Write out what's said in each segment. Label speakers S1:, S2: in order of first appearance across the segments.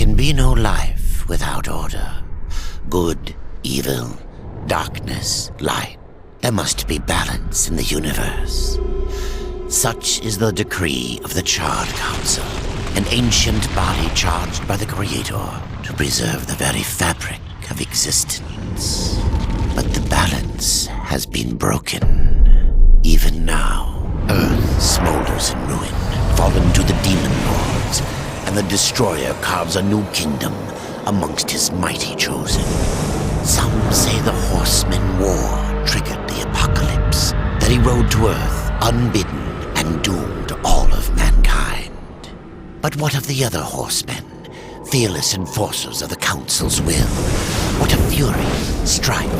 S1: can be no life without order. Good, evil, darkness, light. There must be balance in the universe. Such is the decree of the Charred Council, an ancient body charged by the Creator to preserve the very fabric of existence. But the balance has been broken. Even now, Earth smolders in ruin, fallen to the demon lords, and the Destroyer carves a new kingdom amongst his mighty chosen. Some say the Horsemen War triggered the apocalypse, that he rode to Earth unbidden and doomed all of mankind. But what of the other Horsemen, fearless enforcers of the Council's will? What of fury, strife,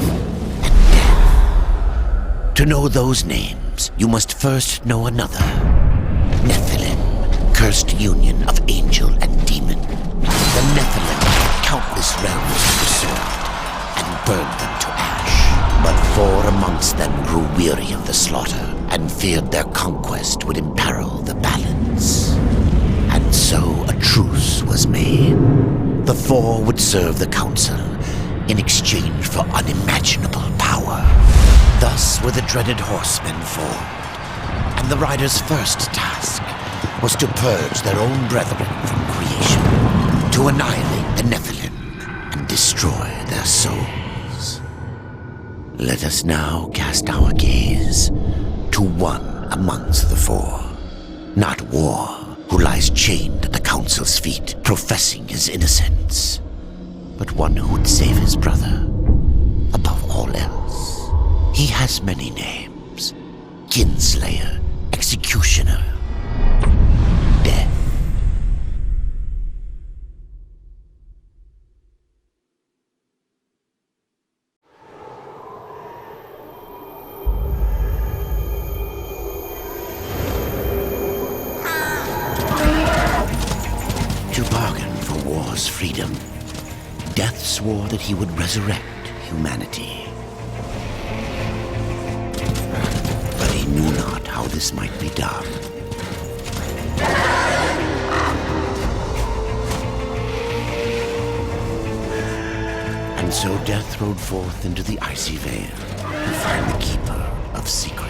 S1: and death? To know those names, you must first know another. Nephilim, cursed union of angel and demon. The Nephilim had countless realms to sword and burned them to ash. But 4 amongst them grew weary of the slaughter and feared their conquest would imperil the balance. And so a truce was made. The 4 would serve the Council in exchange for unimaginable power. Thus were the dreaded Horsemen formed, and the Riders' first task was to purge their own brethren from creation, to annihilate the Nephilim and destroy their souls. Let us now cast our gaze to one amongst the 4, not War, who lies chained at the Council's feet, professing his innocence, but one who would save his brother above all else. He has many names: Kinslayer, Executioner, Death. To bargain for war's freedom, Death swore that he would resurrect humanity. But he knew not how this might be done. And so Death rode forth into the icy veil to find the Keeper of Secrets.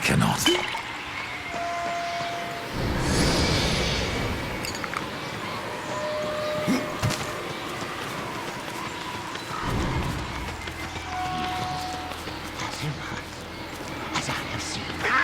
S2: cannot.
S1: As I have seen.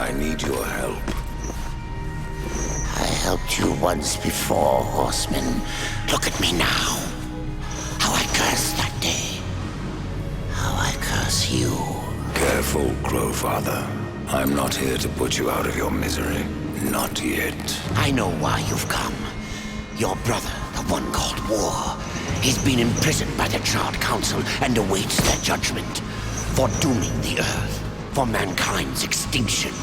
S2: I need your help.
S1: I helped you once before, Horseman. Look at me now. How I cursed that day. How I curse you.
S2: Careful, Crowfather. I'm not here to put you out of your misery. Not yet.
S1: I know why you've come. Your brother, the one called War, he's been imprisoned by the Charred Council and awaits their judgment. For dooming the Earth. For mankind's extinction.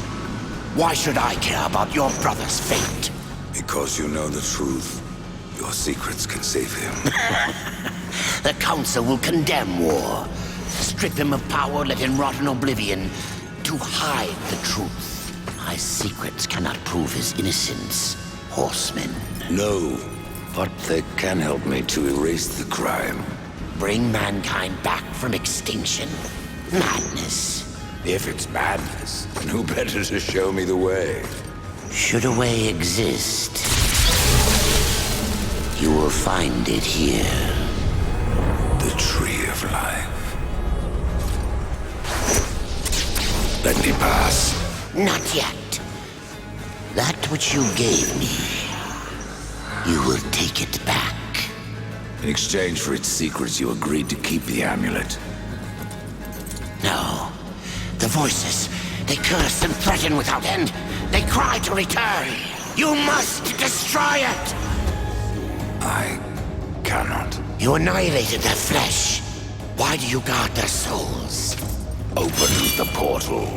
S1: Why should I care about your brother's fate?
S2: Because you know the truth. Your secrets can save him.
S1: The Council will condemn War. Strip him of power, let him rot in oblivion. To hide the truth. My secrets cannot prove his innocence, Horseman.
S2: No, but they can help me to erase the crime.
S1: Bring mankind back from extinction. Madness.
S2: If it's madness, then who better to show me the way?
S1: Should a way exist, you will find it here.
S2: The Tree of Life. Let me pass.
S1: Not yet. That which you gave me, you will take it back.
S2: In exchange for its secrets, you agreed to keep the amulet.
S1: No. The voices, they curse and threaten without end. They cry to return. You must destroy it!
S2: I cannot.
S1: You annihilated their flesh. Why do you guard their souls?
S2: Open the portal.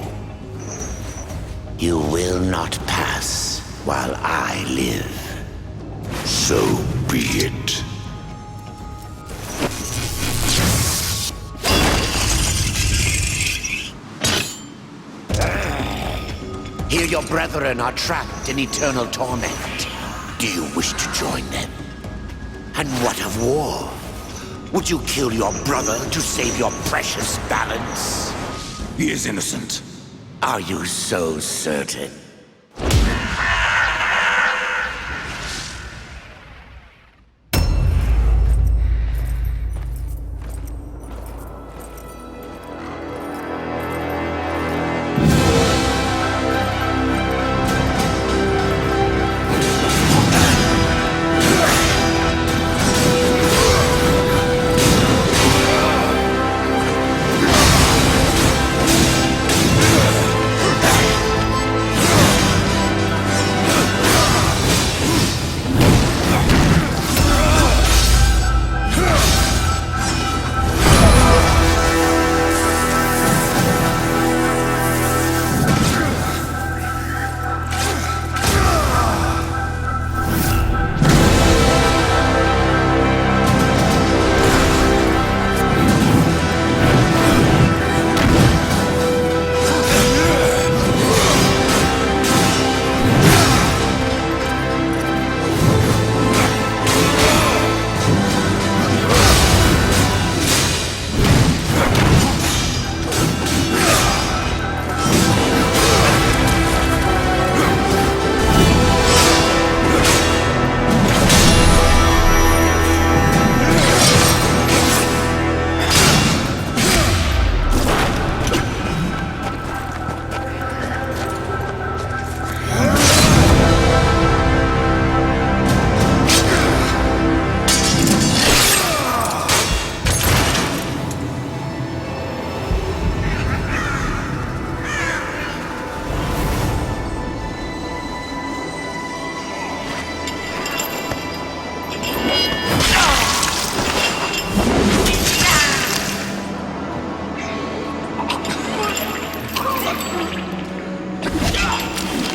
S1: You will not pass while I live.
S2: So be it.
S1: Here your brethren are trapped in eternal torment. Do you wish to join them? And what of War? Would you kill your brother to save your precious balance?
S2: He is innocent.
S1: Are you so certain?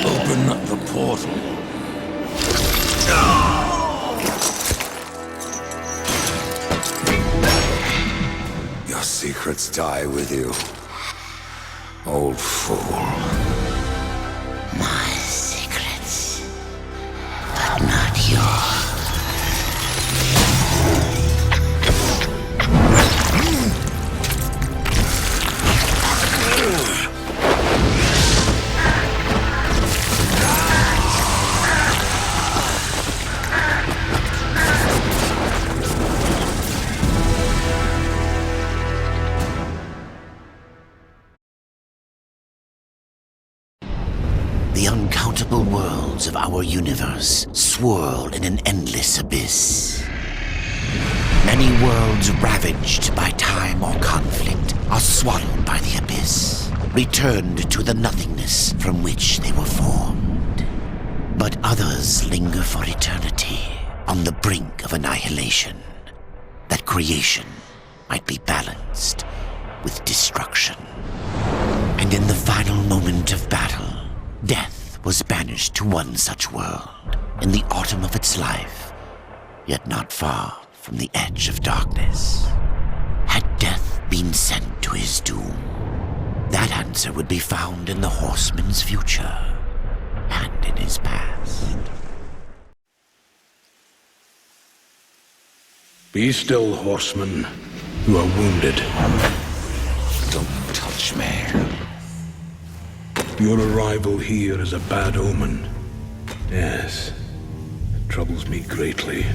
S2: Open the portal. Your secrets die with you, old fool.
S1: My secrets, but not yours. The uncountable worlds of our universe swirl in an endless abyss. Many worlds ravaged by time or conflict are swallowed by the abyss, returned to the nothingness from which they were formed. But others linger for eternity on the brink of annihilation, that creation might be balanced with destruction. And in the final moment of battle, death was banished to one such world in the autumn of its life, yet not far from the edge of darkness. Had death been sent to his doom? That answer would be found in the horseman's future and in his past.
S3: Be still, horseman. You are wounded.
S2: Don't touch me.
S3: Your arrival here is a bad omen. Yes, it troubles me greatly.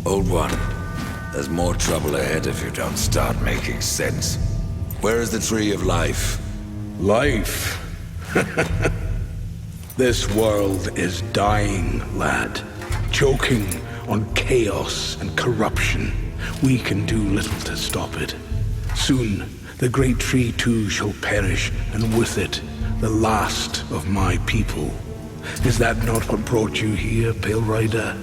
S2: Old one, there's more trouble ahead if you don't start making sense. Where is the Tree of Life?
S3: Life? This world is dying, lad. Choking on chaos and corruption. We can do little to stop it. Soon, the great tree too shall perish, and with it, the last of my people. Is that not what brought you here, Pale Rider?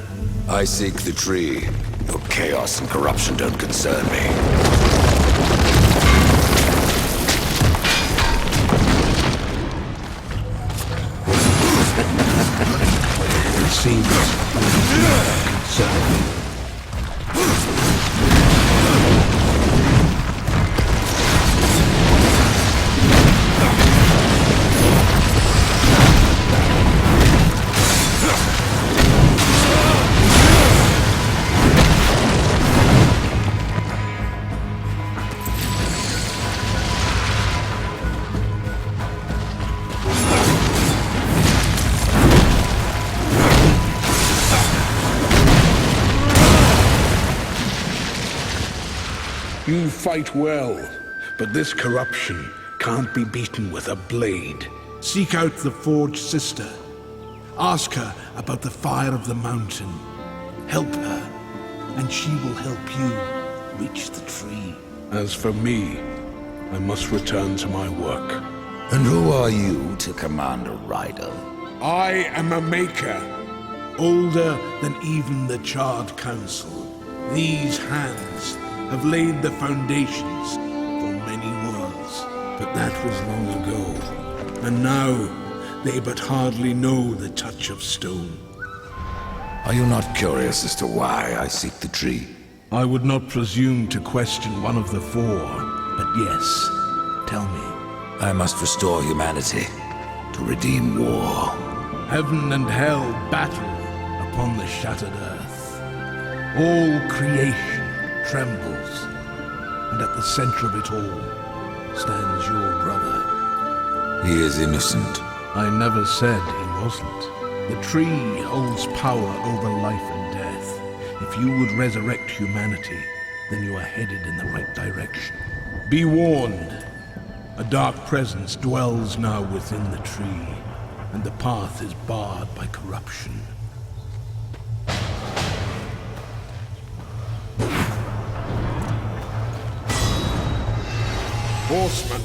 S2: I seek the tree. Your chaos and corruption don't concern me.
S3: It seems you do not concern me. You fight well, but this corruption can't be beaten with a blade. Seek out the Forge Sister. Ask her about the fire of the mountain. Help her, and she will help you reach the tree. As for me, I must return to my work.
S2: And who are you to command a rider?
S3: I am a maker, older than even the Charred Council. These hands have laid the foundations for many worlds, but that was long ago. And now, they but hardly know the touch of stone.
S2: Are you not curious as to why I seek the tree?
S3: I would not presume to question one of the four, but yes, tell me.
S2: I must restore humanity to redeem war.
S3: Heaven and hell battle upon the shattered earth. All creation trembles, and at the center of it all stands your brother.
S2: He is innocent.
S3: I never said he wasn't. The tree holds power over life and death. If you would resurrect humanity, then you are headed in the right direction. Be warned. A dark presence dwells now within the tree, and the path is barred by corruption. Horseman.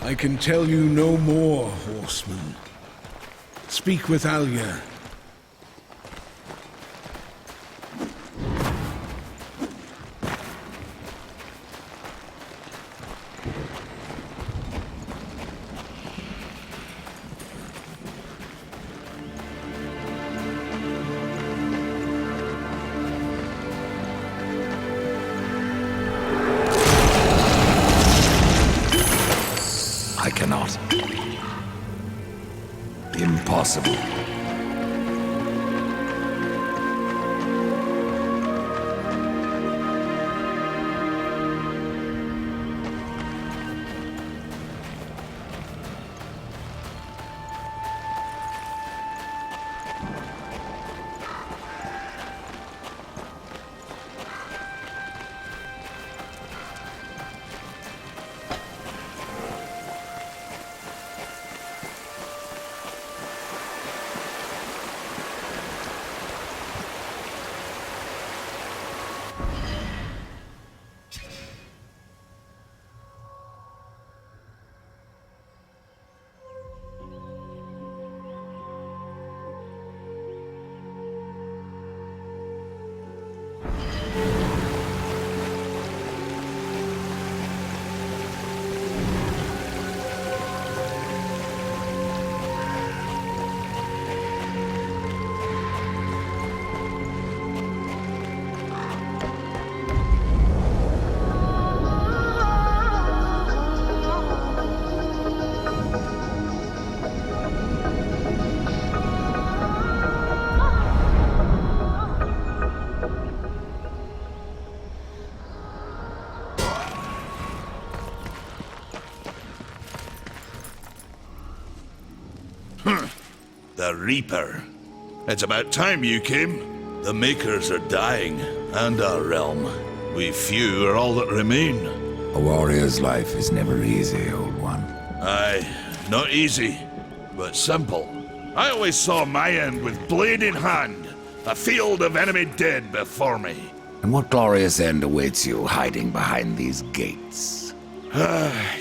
S3: I can tell you no more, horseman. Speak with Alia.
S2: I cannot. Impossible.
S4: The Reaper. It's about time you came. The Makers are dying, and our realm. We few are all that remain.
S2: A warrior's life is never easy, old one.
S4: Aye, not easy, but simple. I always saw my end with blade in hand, a field of enemy dead before me.
S2: And what glorious end awaits you hiding behind these gates?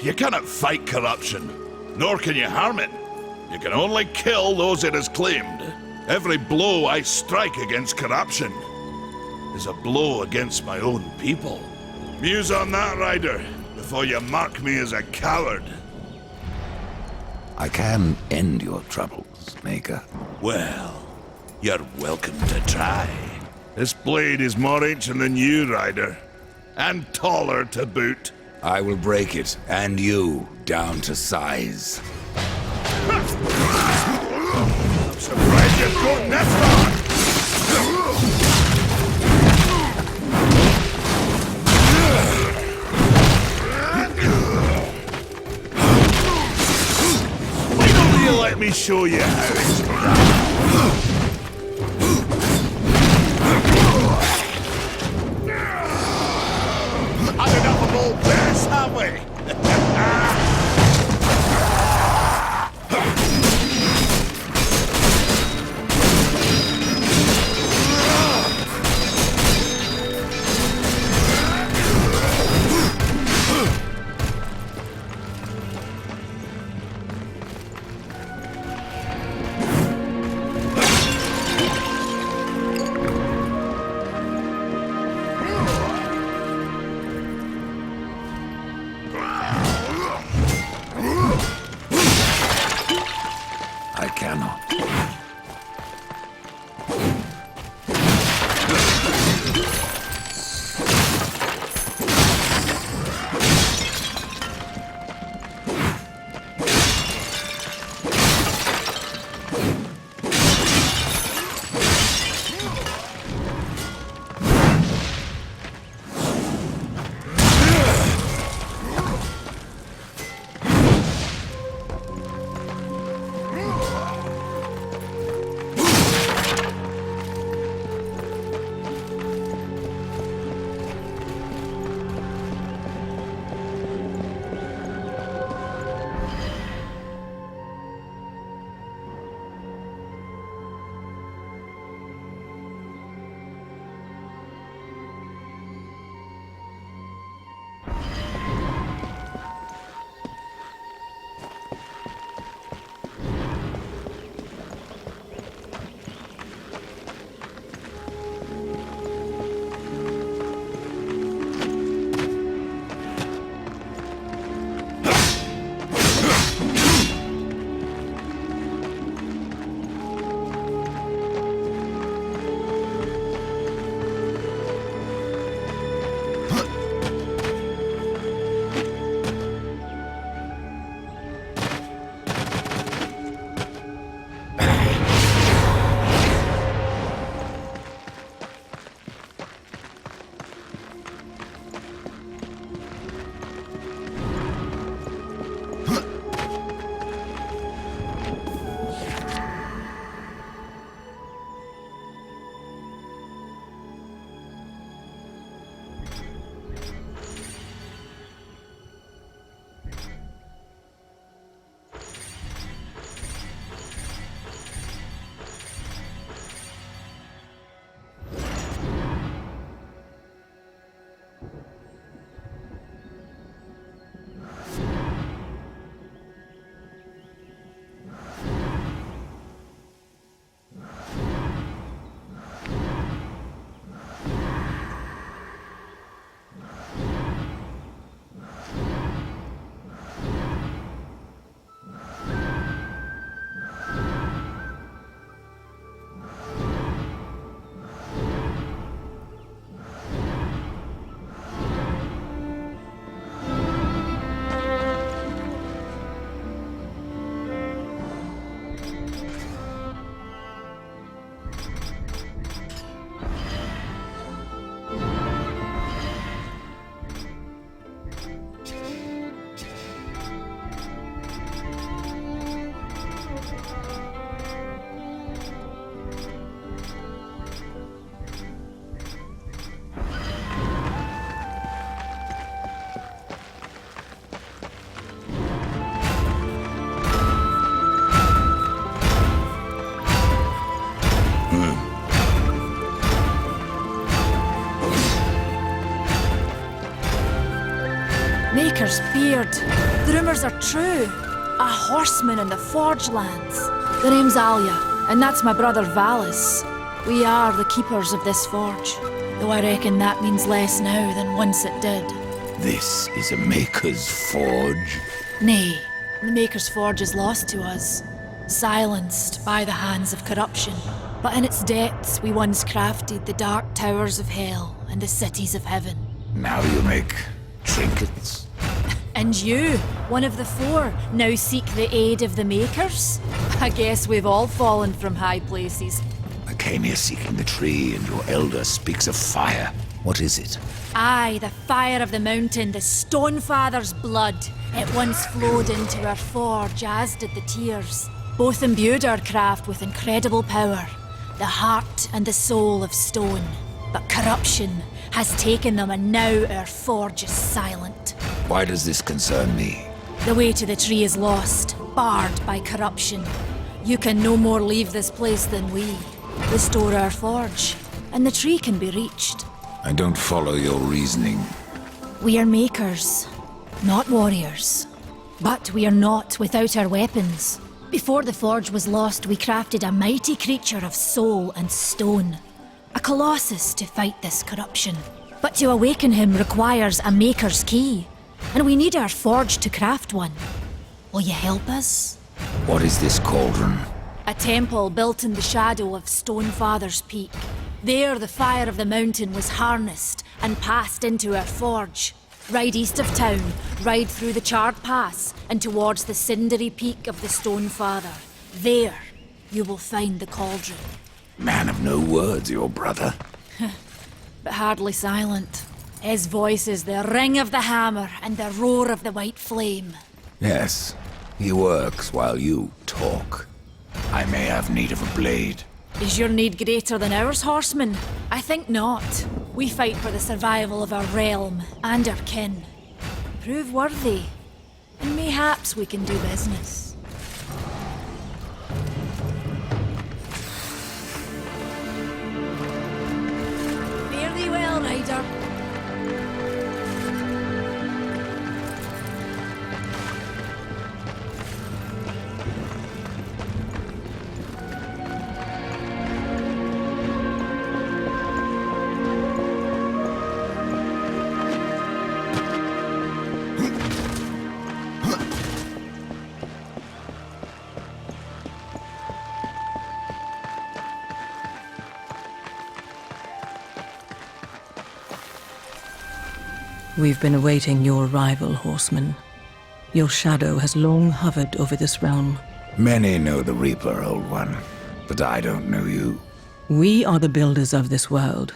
S4: You cannot fight corruption, nor can you harm it. You can only kill those it has claimed. Every blow I strike against corruption is a blow against my own people. Muse on that, Ryder, before you mark me as a coward.
S2: I can end your troubles, Maker.
S4: Well, you're welcome to try. This blade is more ancient than you, Ryder, and taller to boot.
S2: I will break it, and you, down to size.
S4: I'm surprised you've gotten this far! Why don't you let me show you how it's done? Had enough of old bears, have we?
S5: Maker's beard. The rumors are true. A horseman in the Forge lands. The name's Alia, and that's my brother Valis. We are the keepers of this forge, though I reckon that means less now than once it did.
S2: This is a Maker's Forge?
S5: Nay, the Maker's Forge is lost to us, silenced by the hands of corruption. But in its depths we once crafted the dark towers of hell and the cities of heaven.
S2: Now you make trinkets?
S5: And you, one of the four, now seek the aid of the Makers? I guess we've all fallen from high places.
S2: I came here seeking the tree, and your elder speaks of fire. What is it?
S5: Aye, the fire of the mountain, the Stonefather's blood. It once flowed into our forge, as did the tears. Both imbued our craft with incredible power, the heart and the soul of stone. But corruption has taken them, and now our forge is silent.
S2: Why does this concern me?
S5: The way to the tree is lost, barred by corruption. You can no more leave this place than we. Restore our forge, and the tree can be reached.
S2: I don't follow your reasoning.
S5: We are makers, not warriors. But we are not without our weapons. Before the forge was lost, we crafted a mighty creature of soul and stone. A colossus to fight this corruption. But to awaken him requires a maker's key. And we need our forge to craft one. Will you help us?
S2: What is this cauldron?
S5: A temple built in the shadow of Stonefather's Peak. There the fire of the mountain was harnessed and passed into our forge. Ride east of town, ride through the charred pass and towards the cindery peak of the Stonefather. There you will find the cauldron.
S2: Man of no words, your brother.
S5: But hardly silent. His voice is the ring of the hammer and the roar of the white flame.
S2: Yes, he works while you talk. I may have need of a blade.
S5: Is your need greater than ours, horseman? I think not. We fight for the survival of our realm and our kin. Prove worthy, and mayhaps we can do business. Fare thee well, rider.
S6: We've been awaiting your arrival, horseman. Your shadow has long hovered over this realm.
S2: Many know the Reaper, Old One, but I don't know you.
S6: We are the builders of this world,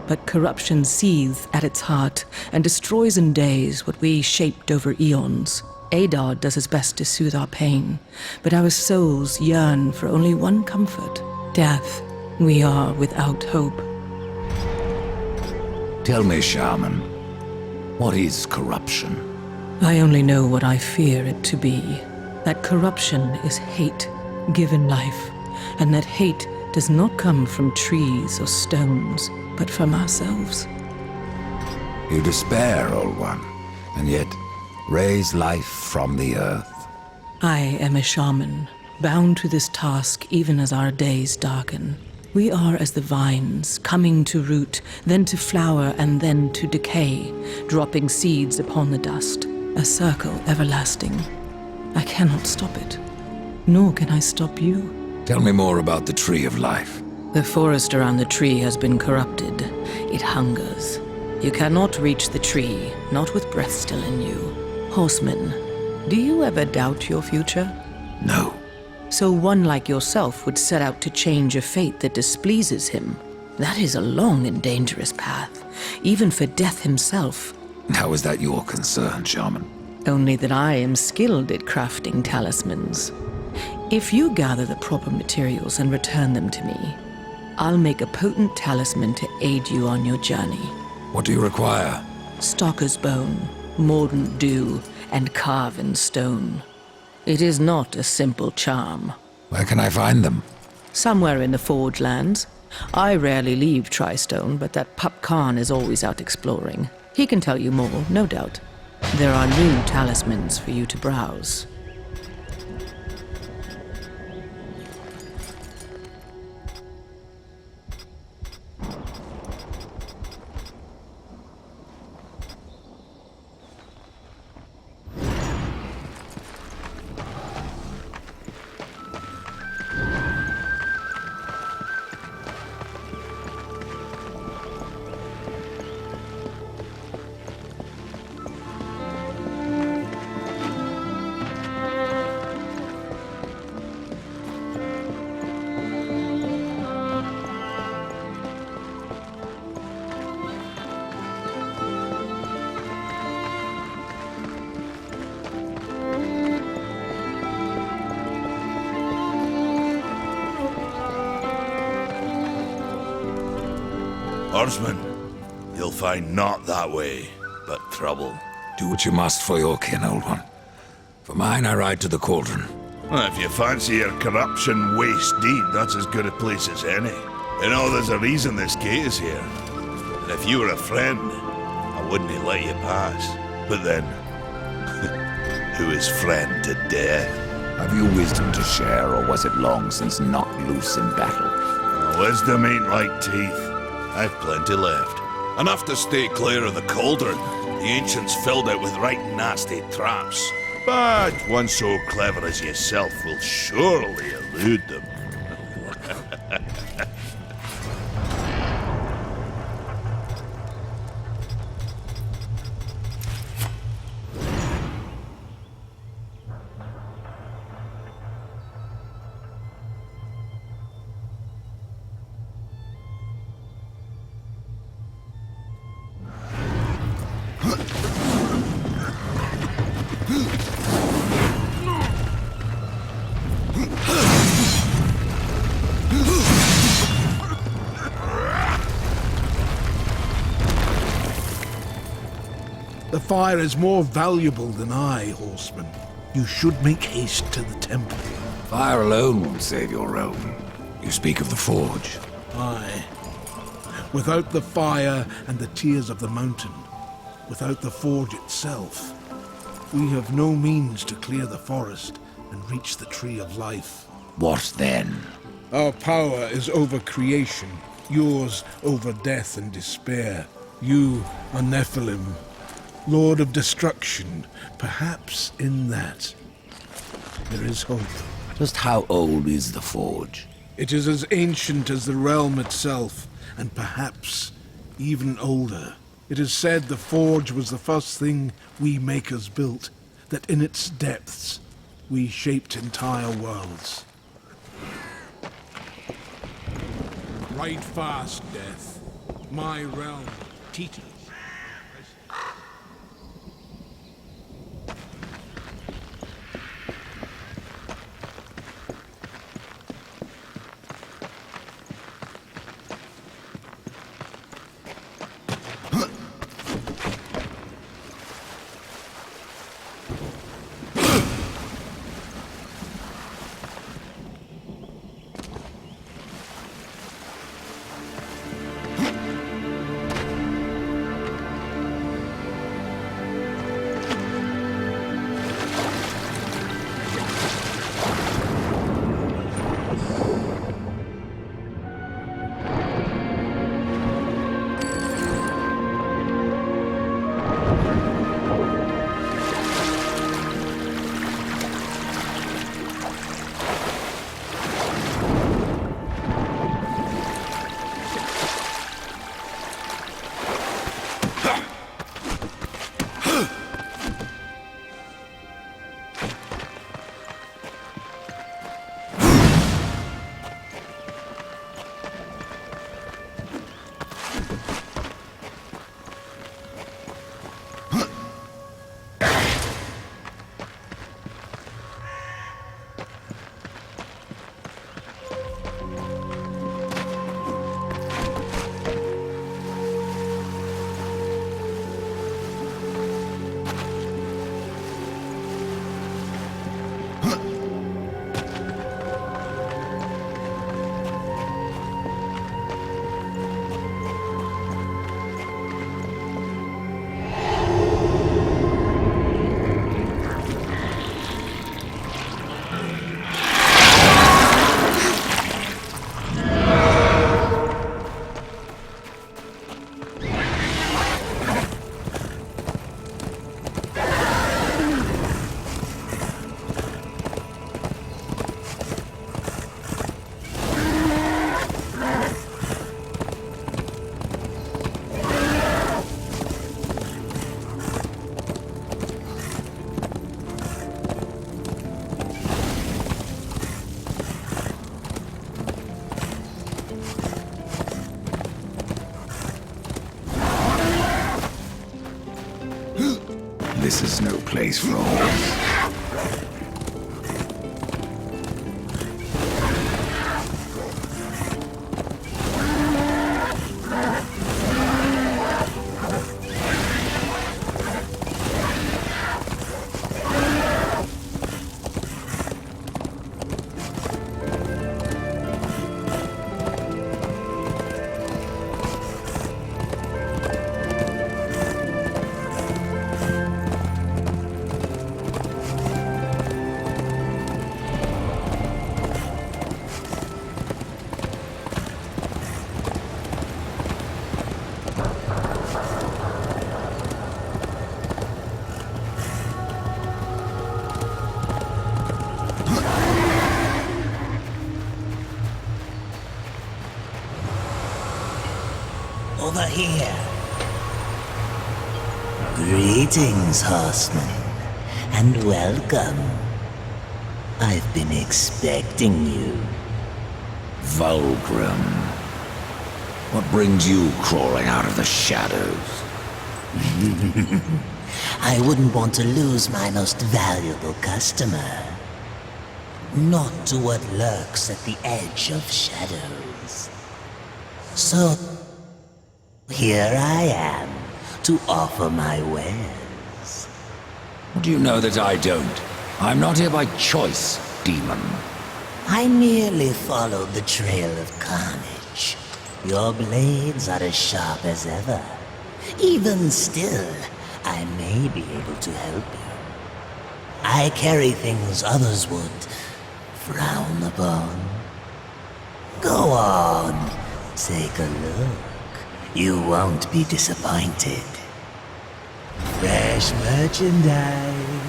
S6: but corruption seethes at its heart and destroys in days what we shaped over eons. Adar does his best to soothe our pain, but our souls yearn for only one comfort: death. We are without hope.
S2: Tell me, Shaman, what is corruption?
S6: I only know what I fear it to be. That corruption is hate given life, and that hate does not come from trees or stones, but from ourselves.
S2: You despair, Old One, and yet raise life from the earth.
S6: I am a shaman, bound to this task even as our days darken. We are as the vines, coming to root, then to flower, and then to decay, dropping seeds upon the dust, a circle everlasting. I cannot stop it, nor can I stop you.
S2: Tell me more about the Tree of Life.
S6: The forest around the tree has been corrupted. It hungers. You cannot reach the tree, not with breath still in you. Horseman, do you ever doubt your future?
S2: No.
S6: So one like yourself would set out to change a fate that displeases him. That is a long and dangerous path, even for death himself.
S2: How is that your concern, Shaman?
S6: Only that I am skilled at crafting talismans. If you gather the proper materials and return them to me, I'll make a potent talisman to aid you on your journey.
S2: What do you require?
S6: Stalker's bone, mordant dew, and carven stone. It is not a simple charm.
S2: Where can I find them?
S6: Somewhere in the Forge lands. I rarely leave Tristone, but that pup Khan is always out exploring. He can tell you more, no doubt. There are new talismans for you to browse.
S4: Horseman, you'll find naught that way, but trouble.
S2: Do what you must for your kin, old one. For mine, I ride to the cauldron.
S4: Well, if you fancy your corruption waist deep, that's as good a place as any. You know, there's a reason this gate is here. And if you were a friend, I wouldn't let you pass. But then, who is friend to death?
S7: Have you wisdom to share, or was it long since knocked loose in battle?
S4: Wisdom ain't like teeth. I've plenty left. Enough to stay clear of the cauldron. The ancients filled it with right nasty traps. But one so clever as yourself will surely elude them.
S3: The fire is more valuable than I, horseman. You should make haste to the temple.
S2: Fire alone won't save your realm. You speak of the forge.
S3: Aye. Without the fire and the tears of the mountain, without the forge itself, we have no means to clear the forest and reach the tree of life.
S7: What then?
S3: Our power is over creation, yours over death and despair. You are Nephilim, Lord of Destruction. Perhaps in that there is hope.
S7: Just how old is the forge?
S3: It is as ancient as the realm itself, and perhaps even older. It is said the forge was the first thing we makers built, that in its depths we shaped entire worlds. Ride fast, Death. My realm teeters.
S7: This is no place for a horse.
S8: Over here. Greetings, horseman, and welcome. I've been expecting you.
S2: Vulgrim. What brings you crawling out of the shadows?
S8: I wouldn't want to lose my most valuable customer. Not to what lurks at the edge of shadows. So, here I am to offer my wares.
S2: Do you know that I don't? I'm not here by choice, demon.
S8: I merely followed the trail of carnage. Your blades are as sharp as ever. Even still, I may be able to help you. I carry things others would frown upon. Go on, take a look. You won't be disappointed. Fresh merchandise.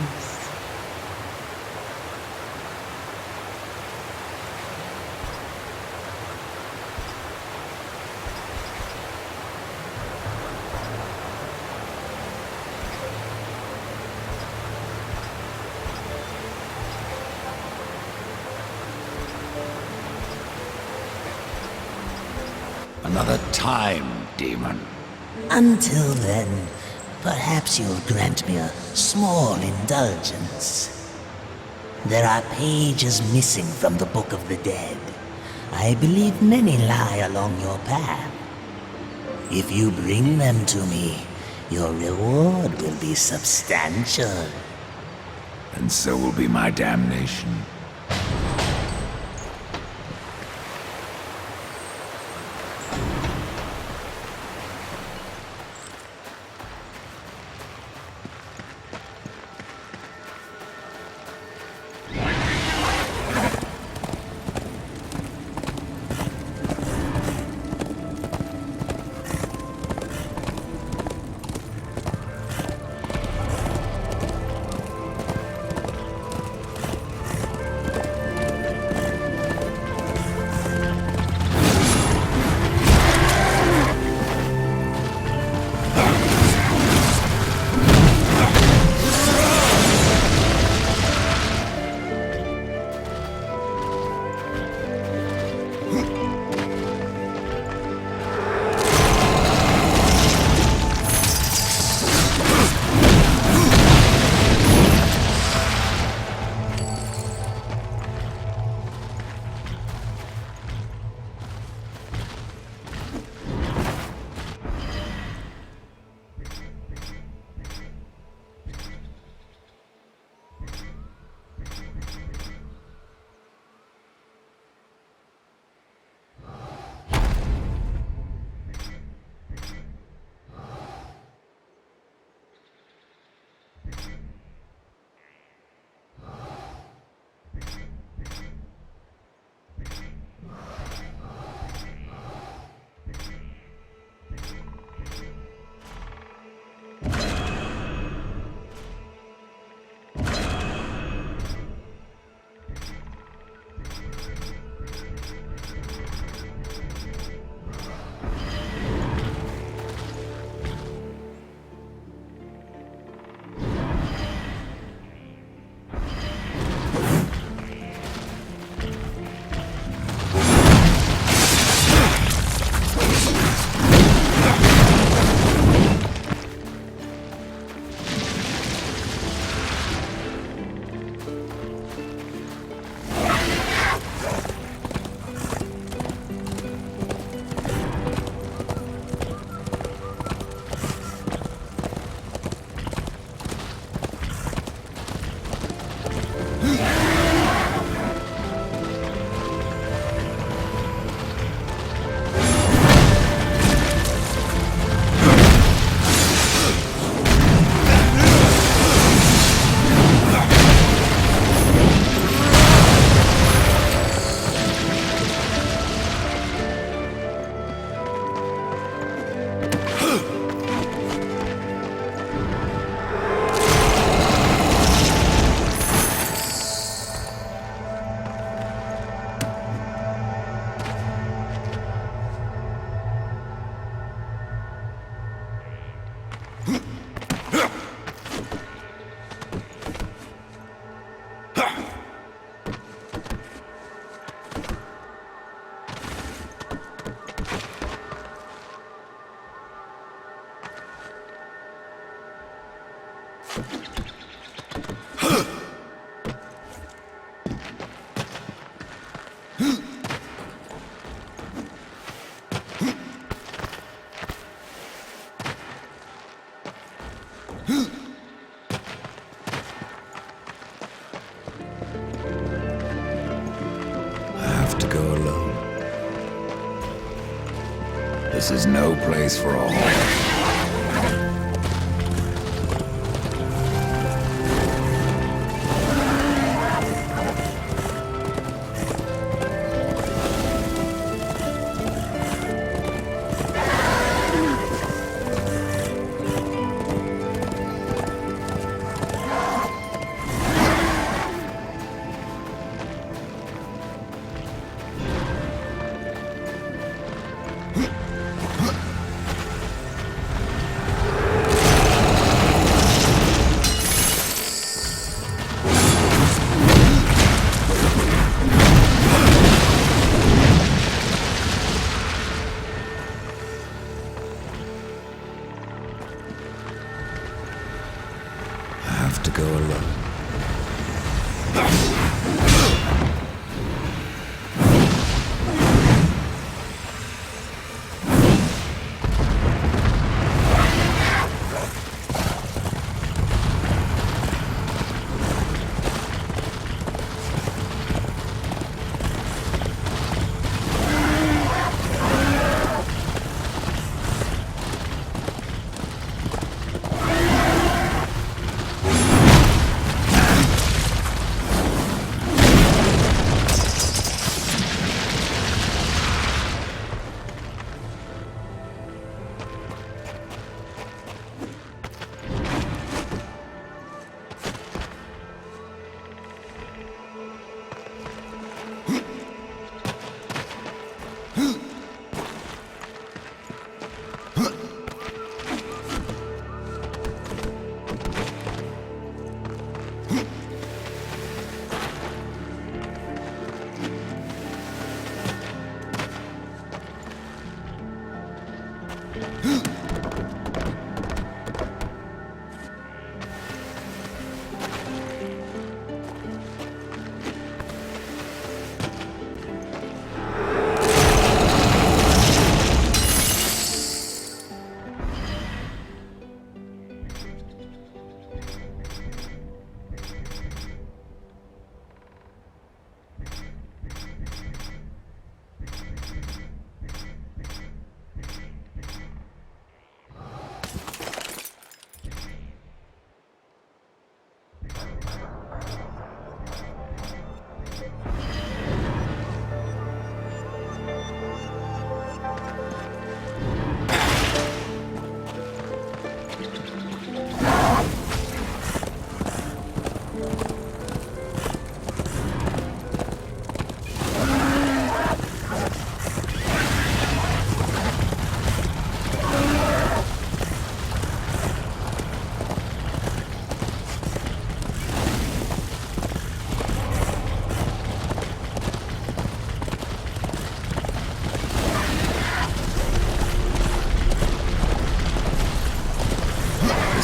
S2: Another time, demon.
S8: Until then, perhaps you'll grant me a small indulgence. There are pages missing from the Book of the Dead. I believe many lie along your path. If you bring them to me, your reward will be substantial.
S7: And so will be my damnation. This is no place for a horse. To go alone.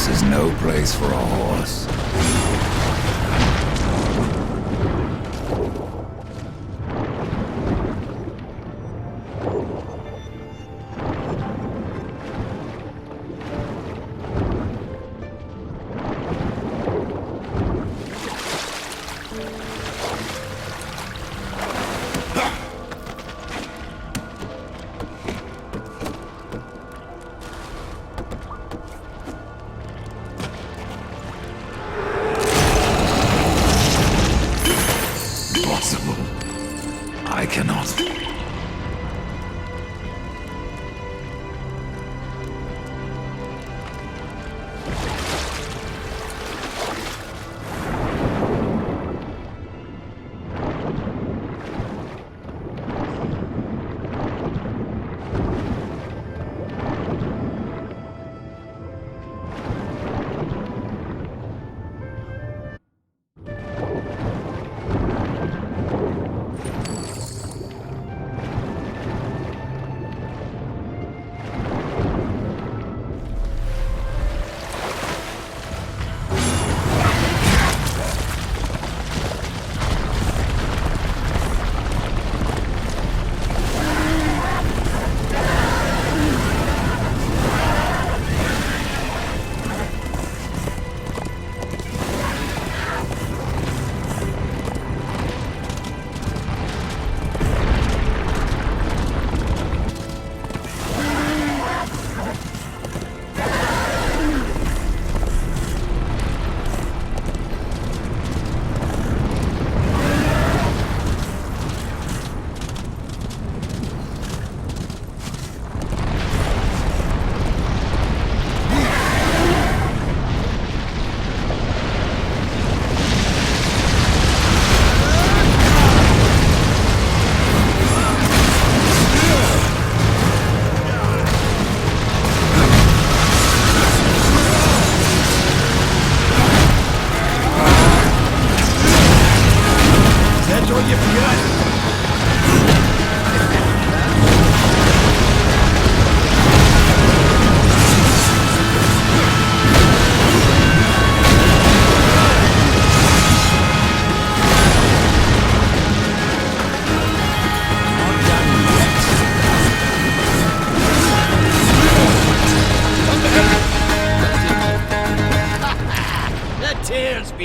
S7: This is no place for a horse.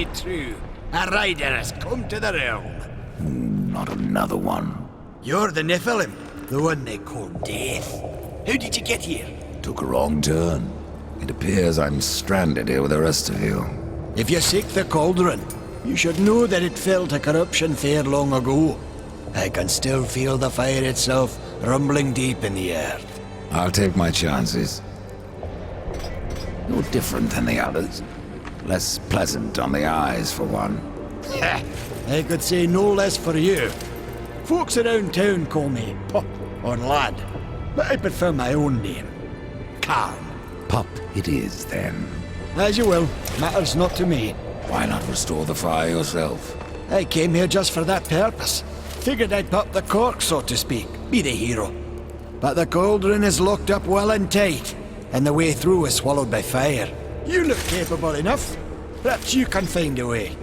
S9: it true. A rider has come to the realm.
S7: Not another one.
S9: You're the Nephilim, the one they call Death. How did you get here?
S7: Took a wrong turn. It appears I'm stranded here with the rest of you.
S9: If you seek the cauldron, you should know that it fell to corruption fair long ago. I can still feel the fire itself rumbling deep in the earth.
S7: I'll take my chances. You're different than the others. Less pleasant on the eyes, for one.
S9: I could say no less for you. Folks around town call me Pup or Lad, but I prefer my own name. Carn.
S7: Pup it is, then.
S9: As you will. Matters not to me.
S7: Why not restore the fire yourself?
S9: I came here just for that purpose. Figured I'd pop the cork, so to speak. Be the hero. But the cauldron is locked up well and tight, and the way through is swallowed by fire. You look capable enough. Perhaps you can find a way.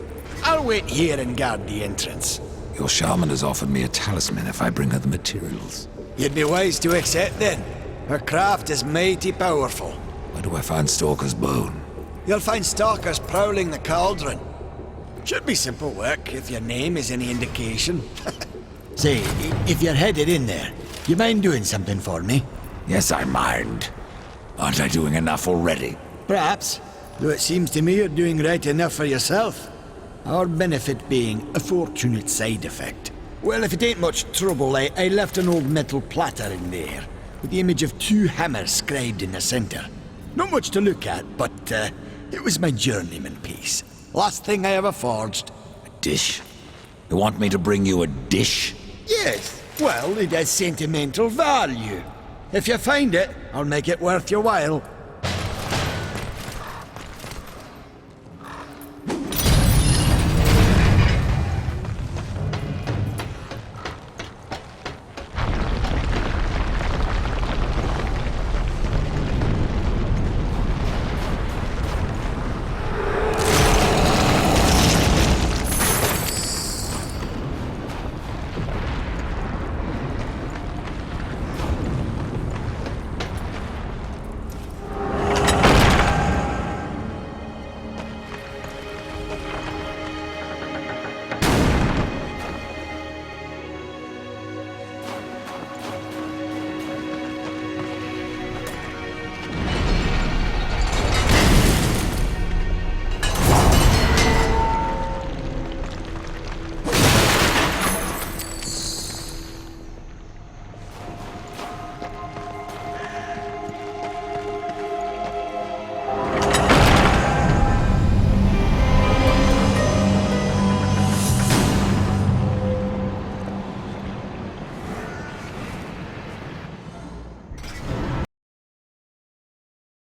S9: I'll wait here and guard the entrance.
S7: Your shaman has offered me a talisman if I bring her the materials.
S9: You'd be wise to accept then. Her craft is mighty powerful.
S7: Where do I find Stalker's bone?
S9: You'll find stalkers prowling the cauldron. Should be simple work if your name is any indication. Say, if you're headed in there, you mind doing something for me?
S7: Yes, I mind. Aren't I doing enough already?
S9: Perhaps, though it seems to me you're doing right enough for yourself. Our benefit being a fortunate side effect. Well, if it ain't much trouble, I left an old metal platter in there, with the image of 2 hammers scribed in the center. Not much to look at, but it was my journeyman piece. Last thing I ever forged.
S7: A dish? You want me to bring you a dish?
S9: Yes, well, it has sentimental value. If you find it, I'll make it worth your while.